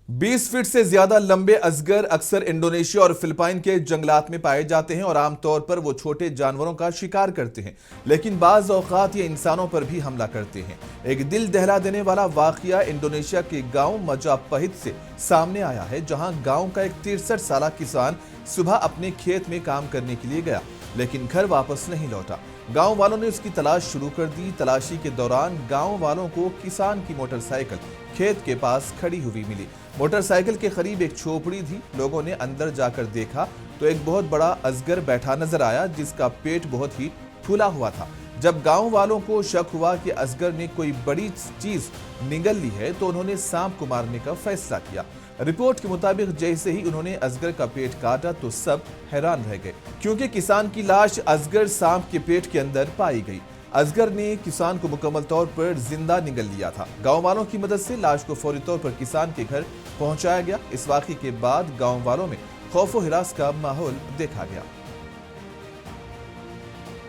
20 feet से ज्यादा लंबे अजगर अक्सर इंडोनेशिया और फिलिपाइन के जंगलात में पाए जाते हैं और आमतौर पर वो छोटे जानवरों का शिकार करते हैं, लेकिन बाज़ औक़ात ये इंसानों पर भी हमला करते हैं। एक दिल दहला देने वाला वाक़या इंडोनेशिया के गांव मजापहित से सामने आया है, जहां गांव का एक 63 साला किसान सुबह अपने खेत में काम करने के लिए गया, लेकिन घर वापस नहीं लौटा। गांव वालों ने उसकी तलाश शुरू कर दी। तलाशी के दौरान गांव वालों को किसान की मोटरसाइकिल खेत के पास खड़ी हुई मिली। मोटरसाइकिल के करीब एक झोपड़ी थी। लोगों ने अंदर जाकर देखा तो एक बहुत बड़ा अजगर बैठा नजर आया, जिसका पेट बहुत ही फूला हुआ था। जब गांव वालों को शक हुआ कि अजगर ने कोई बड़ी चीज निगल ली है, तो उन्होंने सांप को मारने का फैसला किया। रिपोर्ट के मुताबिक जैसे ही उन्होंने अजगर का पेट काटा तो सब हैरान रह गए, क्योंकि किसान की लाश अजगर सांप के पेट के अंदर पाई गई। अजगर ने किसान को मुकम्मल तौर पर जिंदा निगल लिया था। गांव वालों की मदद से लाश को फौरी तौर पर किसान के घर पहुंचाया गया। इस वाक़ये के बाद गांव वालों में खौफ व हिरास का माहौल देखा गया।